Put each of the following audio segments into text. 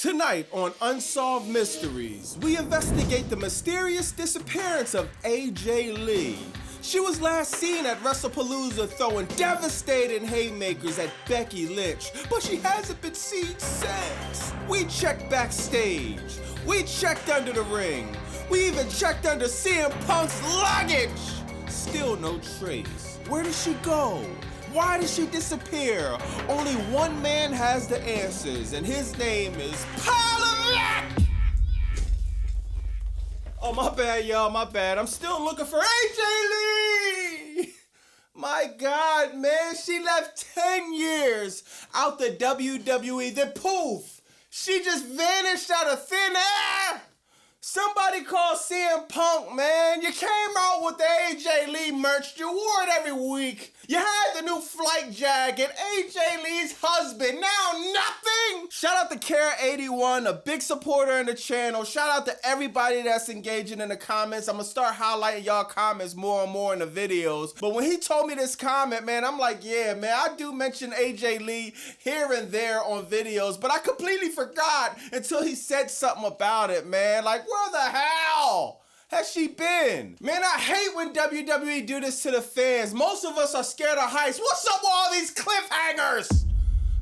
Tonight on Unsolved Mysteries, we investigate the mysterious disappearance of AJ Lee. She was last seen at WrestlePalooza throwing devastating haymakers at Becky Lynch, but she hasn't been seen since. We checked backstage. We checked under the ring. We even checked under CM Punk's luggage. Still no trace. Where did she go? Why did she disappear? Only one man has the answers, and his name is Palavek! Oh, my bad, y'all, my bad. I'm still looking for AJ Lee! My God, man, she left 10 years out the WWE, then poof, she just vanished out of thin air! Somebody call CM Punk, man. You came out with the AJ Lee merch. You wore it every week. You had the new flight jacket. AJ Lee's husband. Now nothing. Shout out to Kara81, a big supporter in the channel. Shout out to everybody that's engaging in the comments. I'm going to start highlighting y'all comments more and more in the videos. But when he told me this comment, man, I'm like, yeah, man, I do mention AJ Lee here and there on videos, but I completely forgot until he said something about it, man. Like, where the hell has she been? Man, I hate when WWE do this to the fans. Most of us are scared of heights. What's up with all these cliffhangers?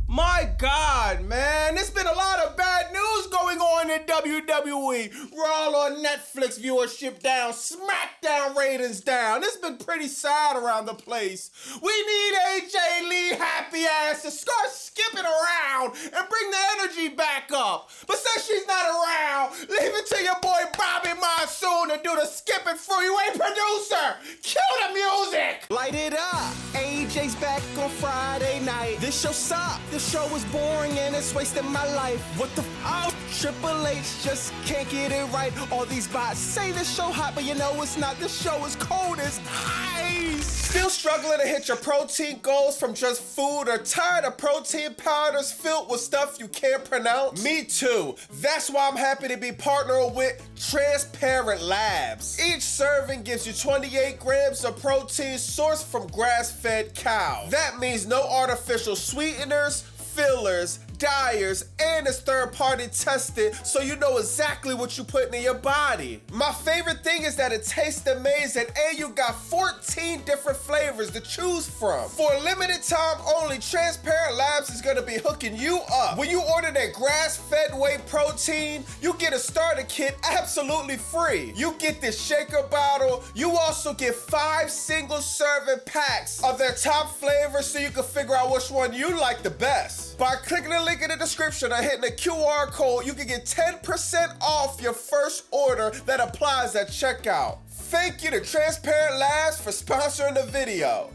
My God, man, there's been a lot of bad news going on in WWE. Raw on Netflix viewership down, SmackDown ratings down. It's been pretty sad around the place. We need AJ Lee happy ass to start skipping around and bring the energy back up. But since she's not around, leave it to your boy Bobby Monsoon to do the skipping for you. Hey, producer, cue the music. Light it up. AJ's back on Friday night. This show sucked. This show was boring and it's wasting my life. What the f***? Triple H just can't get it right. All these bots say this show hot, but you know it's not. This show is cold as ice. Still struggling to hit your protein goals from just food, or tired of protein powders filled with stuff you can't pronounce? Me too. That's why I'm happy to be partnered with Transparent Labs. Each serving gives you 28 grams of protein sourced from grass-fed cows. That means no artificial sweeteners, fillers, dyers, and it's third-party tested, so you know exactly what you're putting in your body. My favorite thing is that it tastes amazing, and you got 14 different flavors to choose from. For a limited time only, Transparent Labs is gonna be hooking you up. When you order that grass-fed whey protein, you get a starter kit absolutely free. You get this shaker bottle. You also get 5 single-serving packs of their top flavors, so you can figure out which one you like the best. By clicking the link in the description or hitting the QR code, you can get 10% off your first order that applies at checkout. Thank you to Transparent Labs for sponsoring the video.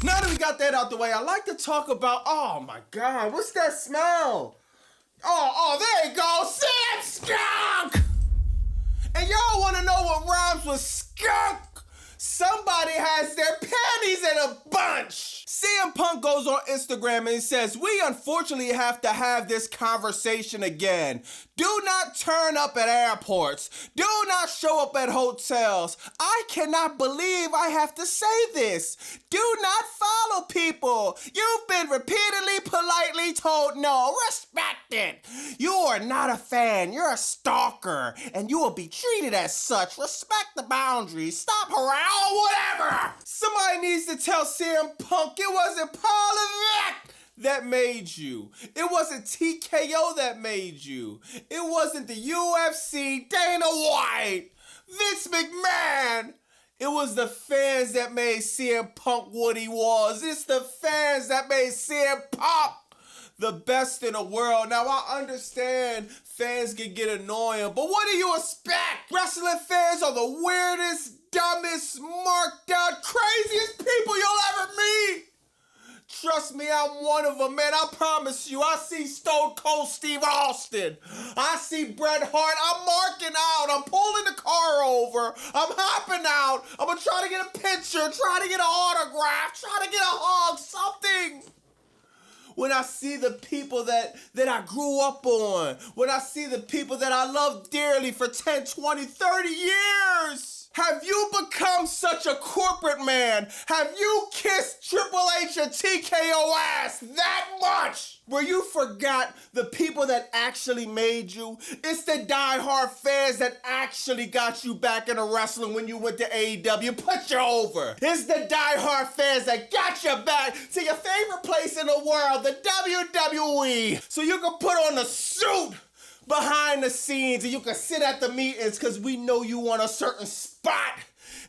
Now that we got that out the way, I like to talk about, oh my God, what's that smell? Oh, there you go, Sam Skunk! And y'all wanna know what rhymes with skunk? Somebody has their panties in a bunch. CM Punk goes on Instagram and says, we unfortunately have to have this conversation again. Do not turn up at airports. Do not show up at hotels. I cannot believe I have to say this. Do not follow people. You've been repeatedly, politely told no. Respect it. You are not a fan. You're a stalker, and you will be treated as such. Respect the boundaries. Stop harassing. Whatever. Somebody needs to tell CM Punk it wasn't Palavek that made you. It wasn't TKO that made you. It wasn't the UFC, Dana White, Vince McMahon. It was the fans that made CM Punk what he was. It's the fans that made CM Punk the best in the world. Now, I understand fans can get annoying, but what do you expect? Wrestling fans are the weirdest, dumbest, marked out, craziest people you'll ever meet. Trust me, I'm one of them, man. I promise you. I see Stone Cold Steve Austin. I see Bret Hart. I'm marking out. I'm pulling the car over. I'm hopping out. I'm going to try to get a picture, try to get an autograph, try to get a hug, something. When I see the people that I grew up on, when I see the people that I love dearly for 10, 20, 30 years, Have you become such a corporate man? Have you kissed Triple H and TKO ass that much where you forgot the people that actually made you? It's the diehard fans that actually got you back into wrestling when you went to AEW, put you over. It's the diehard fans that got you back to your favorite place in the world, the WWE, so you can put on the suit behind the scenes and you can sit at the meetings because we know you want a certain spot.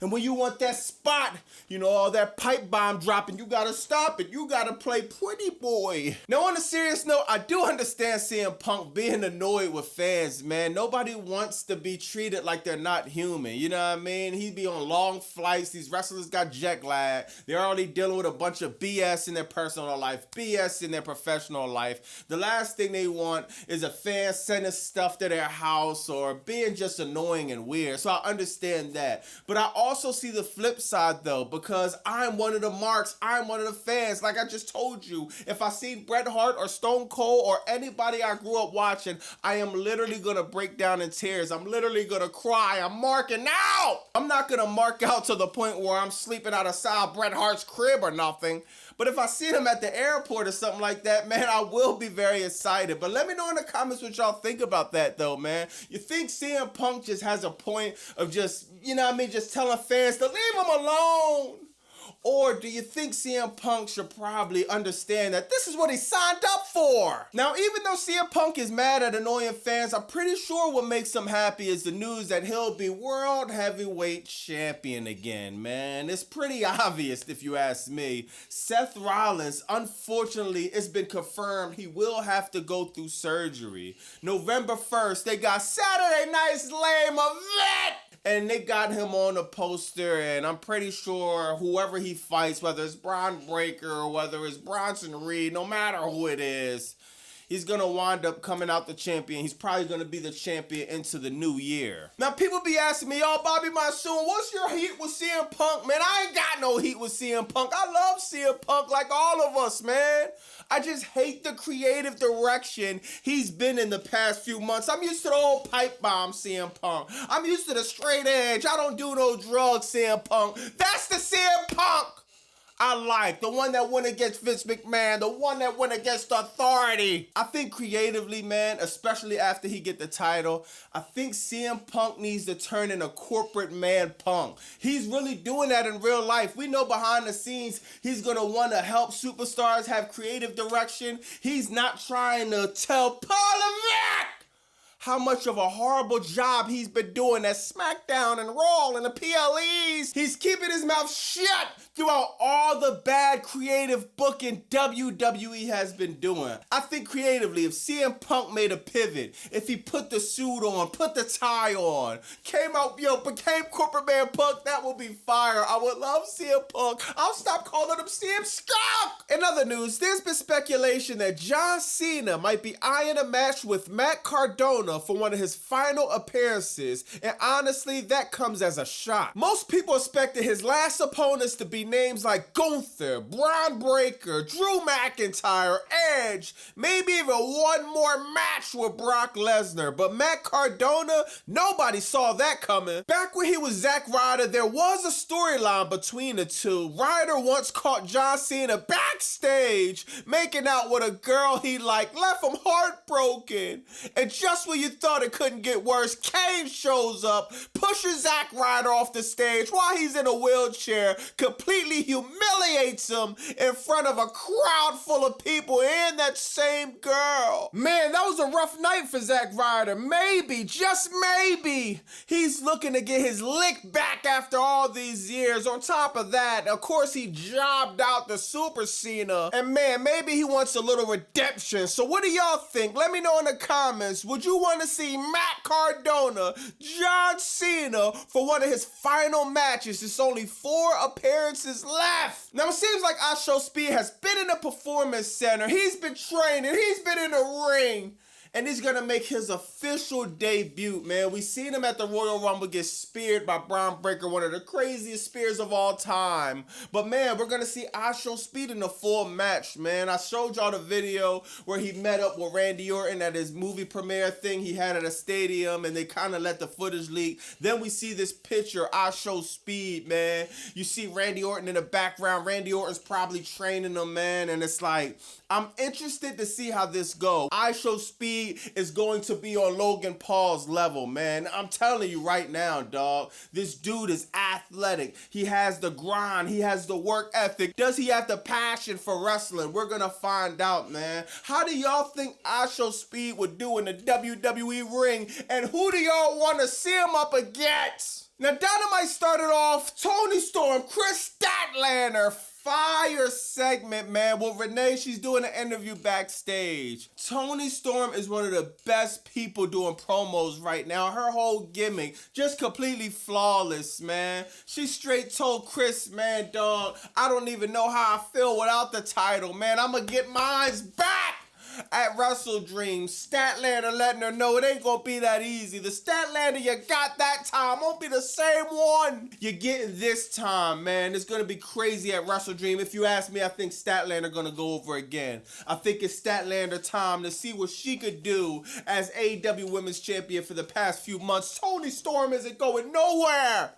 And when you want that spot, you know, all that pipe bomb dropping, you gotta stop it. You gotta play pretty boy. Now, on a serious note, I do understand CM Punk being annoyed with fans, man. Nobody wants to be treated like they're not human. You know what I mean? He'd be on long flights. These wrestlers got jet lag. They're already dealing with a bunch of BS in their personal life, BS in their professional life. The last thing they want is a fan sending stuff to their house or being just annoying and weird. So I understand that. But I also see the flip side though, because I'm one of the marks, I'm one of the fans. Like I just told you, if I see Bret Hart or Stone Cold or anybody I grew up watching, I am literally gonna break down in tears. I'm literally gonna cry. I'm marking out. I'm not gonna mark out to the point where I'm sleeping outside Bret Hart's crib or nothing. But if I see him at the airport or something like that, man, I will be very excited. But let me know in the comments what y'all think about that, though, man. You think CM Punk just has a point of just, you know what I mean, just telling fans to leave him alone? Or do you think CM Punk should probably understand that this is what he signed up for? Now, even though CM Punk is mad at annoying fans, I'm pretty sure what makes him happy is the news that he'll be World Heavyweight Champion again, man. It's pretty obvious if you ask me. Seth Rollins, unfortunately, it's been confirmed he will have to go through surgery. November 1st, they got Saturday Night's Lame Event! And they got him on the poster, and I'm pretty sure whoever he fights, whether it's Braun Breaker or whether it's Bronson Reed, no matter who it is, he's going to wind up coming out the champion. He's probably going to be the champion into the new year. Now, people be asking me, yo, Bobby Monsoon, what's your heat with CM Punk? Man, I ain't got no heat with CM Punk. I love CM Punk like all of us, man. I just hate the creative direction he's been in the past few months. I'm used to the old pipe bomb CM Punk. I'm used to the straight edge. I don't do no drugs CM Punk. That's the CM Punk I like, the one that went against Vince McMahon, the one that went against authority. I think creatively, man, especially after he get the title, I think CM Punk needs to turn into corporate man Punk. He's really doing that in real life. We know behind the scenes, he's gonna want to help superstars have creative direction. He's not trying to tell Parliament how much of a horrible job he's been doing at SmackDown and Raw and the PLEs. He's keeping his mouth shut throughout all the bad creative booking WWE has been doing. I think creatively, if CM Punk made a pivot, if he put the suit on, put the tie on, came out, became corporate man Punk, that would be fire. I would love CM Punk. I'll stop calling him CM Skunk. In other news, there's been speculation that John Cena might be eyeing a match with Matt Cardona for one of his final appearances, and honestly, that comes as a shock. Most people expected his last opponents to be names like Gunther, Braun Breaker, Drew McIntyre, Edge, maybe even one more match with Brock Lesnar, but Matt Cardona, nobody saw that coming. Back when he was Zack Ryder, there was a storyline between the two. Ryder once caught John Cena backstage making out with a girl he liked, left him heartbroken, and just when you thought it couldn't get worse, Kane shows up, pushes Zack Ryder off the stage while he's in a wheelchair, completely humiliates him in front of a crowd full of people and that same girl. Man, that was a rough night for Zack Ryder. Maybe, just maybe, he's looking to get his lick back after all these years. On top of that, of course, he jobbed out the Super Cena. And man, maybe he wants a little redemption. So what do y'all think? Let me know in the comments. Would you want to see Matt Cardona, John Cena for one of his final matches? It's only 4 appearances left. Now it seems like Asho Speed has been in the performance center. He's been training. He's been in the ring. and he's gonna make his official debut, man. We seen him at the Royal Rumble get speared by Braun Breaker, one of the craziest spears of all time. But man, we're gonna see I Show Speed in the full match, man. I showed y'all the video where he met up with Randy Orton at his movie premiere thing he had at a stadium, and they kind of let the footage leak. Then we see this picture, I Show Speed, man. You see Randy Orton in the background. Randy Orton's probably training him, man, and it's like, I'm interested to see how this goes. I Show Speed is going to be on Logan Paul's level, man. I'm telling you right now, dog. This dude is athletic. He has the grind. He has the work ethic. Does he have the passion for wrestling? We're going to find out, man. How do y'all think I Show Speed would do in the WWE ring? And who do y'all want to see him up against? Now, Dynamite started off Toni Storm, Chris Statlander, fire segment, man. Well, Renee, she's doing an interview backstage. Toni Storm is one of the best people doing promos right now. Her whole gimmick, just completely flawless, man. She straight told Chris, man, dog, I don't even know how I feel without the title, man. I'm gonna get mines back at WrestleDream. Statlander letting her know it ain't gonna be that easy. The Statlander you got that time won't be the same one you're getting this time, man. It's gonna be crazy at WrestleDream. If you ask me, I think Statlander gonna go over again. I think it's Statlander time to see what she could do as AEW Women's Champion for the past few months. Toni Storm isn't going nowhere,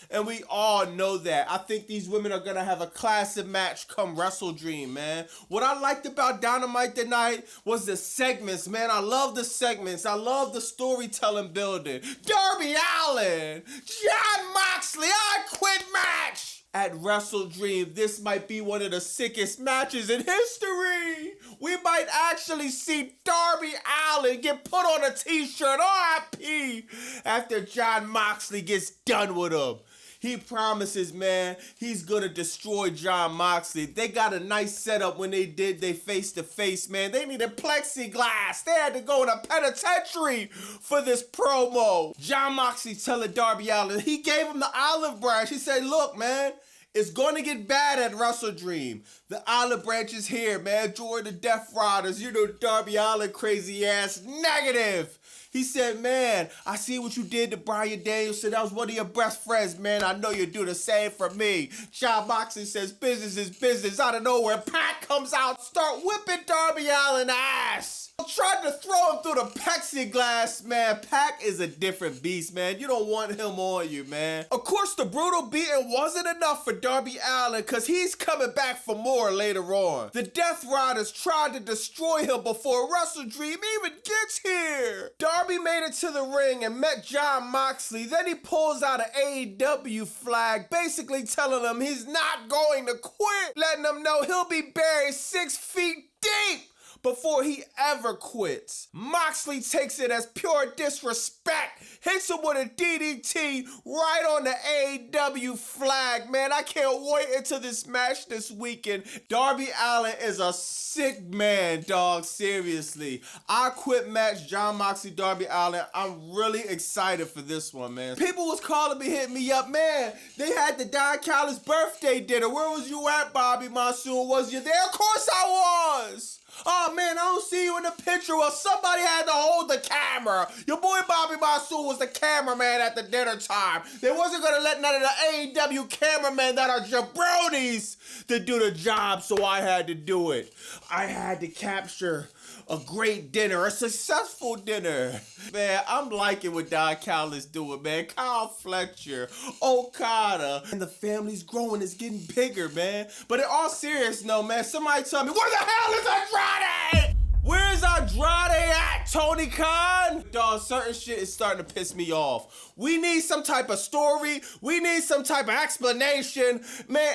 and we all know that. I think these women are going to have a classic match come WrestleDream, man. What I liked about Dynamite tonight was the segments, man. I love the segments. I love the storytelling building. Darby Allin, Jon Moxley, I Quit match at WrestleDream. This might be one of the sickest matches in history. We might actually see Darby Allin get put on a t-shirt, RIP, after Jon Moxley gets done with him. He promises, man, he's gonna destroy Jon Moxley. They got a nice setup when they did they face-to-face, man. They needed plexiglass. They had to go in a penitentiary for this promo. Jon Moxley telling Darby Allin, he gave him the olive branch. He said, look, man, it's gonna get bad at WrestleDream. The olive branch is here, man. Join the Death Riders. You know, Darby Allin, crazy ass, negative. He said, man, I see what you did to Bryan Danielson. That was one of your best friends, man. I know you'll do the same for me. Jon Moxley says business is business. Out of nowhere, Pac comes out, start whipping Darby Allin ass. Tried to throw him through the plexiglass, man. Pac is a different beast, man. You don't want him on you, man. Of course, the brutal beating wasn't enough for Darby Allin, because he's coming back for more later on. The Death Riders tried to destroy him before WrestleDream even gets here. Darby made it to the ring and met Jon Moxley. Then he pulls out an AEW flag, basically telling him he's not going to quit, letting him know he'll be buried 6 feet deep before he ever quits. Moxley takes it as pure disrespect, hits him with a DDT right on the AEW flag. Man, I can't wait until this match this weekend. Darby Allin is a sick man, dog, seriously. I Quit match, Jon Moxley, Darby Allin. I'm really excited for this one, man. People was calling me, hitting me up, man. They had the Don Callis birthday dinner. Where was you at, Bobby Monsoon? Was you there? Of course I was. Oh, man, I don't see you in the picture. Well, somebody had to hold the camera. Your boy Bobby Monsoon was the cameraman at the dinner time. They wasn't going to let none of the AEW cameramen that are jabronis to do the job, so I had to do it. I had to capture a great dinner, a successful dinner. Man, I'm liking what Don Callis doing, man. Kyle Fletcher, Okada, and the family's growing, it's getting bigger, man. But in all seriousness, no, man, somebody tell me, where the hell is Andrade? Where's Andrade at, Tony Khan? Dog, certain shit is starting to piss me off. We need some type of story. We need some type of explanation. Man,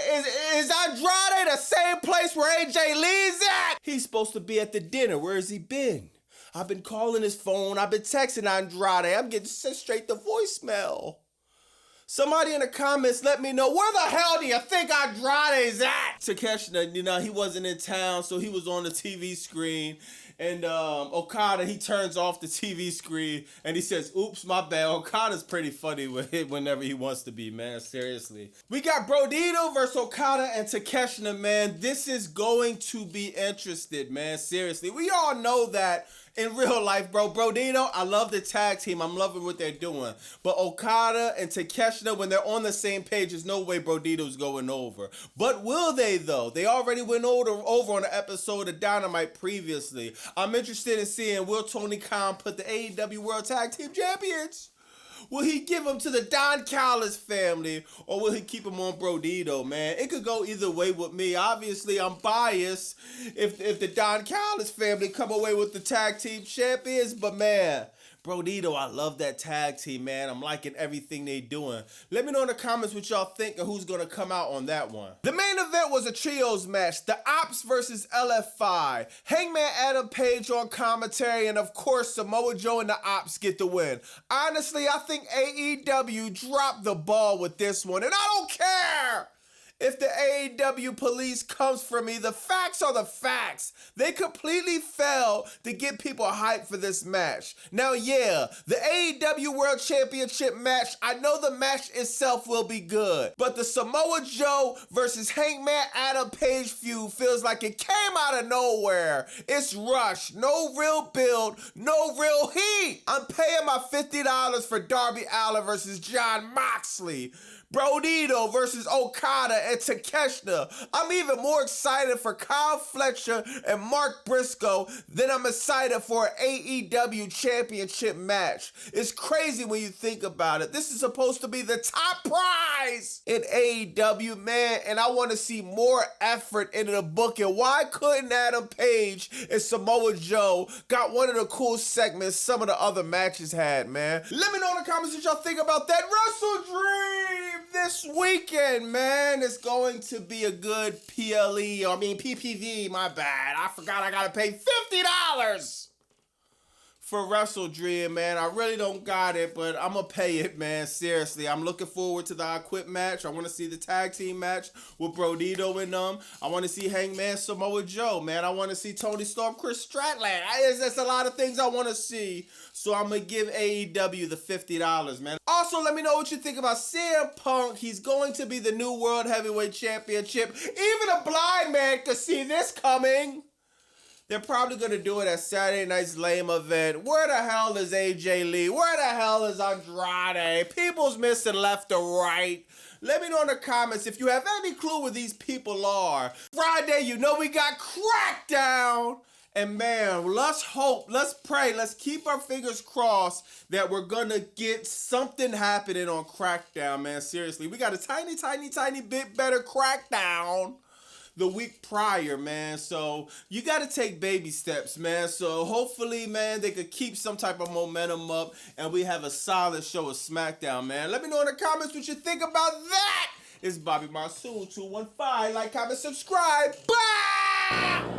is Andrade the same place where AJ Lee's at? He's supposed to be at the dinner. Where has he been? I've been calling his phone. I've been texting Andrade. I'm getting sent straight to voicemail. Somebody in the comments let me know, where the hell do you think Andrade's at? Takeshita, you know, he wasn't in town, so he was on the TV screen. And Okada, he turns off the TV screen and he says, oops, my bad. Okada's pretty funny with it whenever he wants to be, man. Seriously. We got Brodito versus Okada and Takeshita, man. This is going to be interesting, man. Seriously. We all know that In real life, bro, Brodino, I love the tag team. I'm loving what they're doing. But Okada and Takeshita, when they're on the same page, there's no way Brodino's going over. But will they, though? They already went over on an episode of Dynamite previously. I'm interested in seeing, will Tony Khan put the AEW World Tag Team Champions? Will he give them to the Don Callis family, or will he keep them on Brodino, man? It could go either way with me. Obviously, I'm biased if the Don Callis family come away with the tag team champions, but man, Brodino, I love that tag team, man. I'm liking everything they doing. Let me know in the comments what y'all think and who's going to come out on that one. The main event was a trios match. The Ops versus LF5. Hangman Adam Page on commentary, and of course, Samoa Joe and the Ops get the win. Honestly, I think AEW dropped the ball with this one, and I don't care if the AEW police comes for me. The facts are the facts. They completely failed to get people hyped for this match. Now, yeah, the AEW World Championship match, I know the match itself will be good, but the Samoa Joe versus Hangman Adam Page feud feels like it came out of nowhere. It's rushed, no real build, no real heat. I'm paying my $50 for Darby Allin versus Jon Moxley, Brodino versus Okada and Takeshita. I'm even more excited for Kyle Fletcher and Mark Briscoe than I'm excited for an AEW championship match. It's crazy when you think about it. This is supposed to be the top prize in AEW, man, and I want to see more effort into the booking. Why couldn't Adam Page and Samoa Joe got one of the cool segments some of the other matches had, man? Let me know in the comments what y'all think about that. WrestleDream this weekend, man. It's going to be a good PPV, my bad. I forgot I gotta pay $50 for WrestleDream, man. I really don't got it, but I'm gonna pay it, man. Seriously, I'm looking forward to the I Quit match. I want to see the tag team match with Brodino and them. I want to see Hangman Samoa Joe, man. I want to see Tony Storm, Chris Stratland. There's a lot of things I want to see, so I'm gonna give AEW the $50, man. Also, let me know what you think about CM Punk. He's going to be the new World Heavyweight Championship. Even a blind man could see this coming. They're probably going to do it at Saturday night's lame event. Where the hell is AJ Lee? Where the hell is Andrade? People's missing left or right. Let me know in the comments if you have any clue where these people are. Friday, you know we got Crackdown. And man, let's hope, let's pray, let's keep our fingers crossed that we're gonna get something happening on Crackdown, man. Seriously, we got a tiny bit better Crackdown the week prior, man. So you got to take baby steps, man. So hopefully, man, they could keep some type of momentum up and we have a solid show of SmackDown, man. Let me know in the comments what you think about that. It's Bobby Monsoon 215. Like, comment, subscribe. Bye!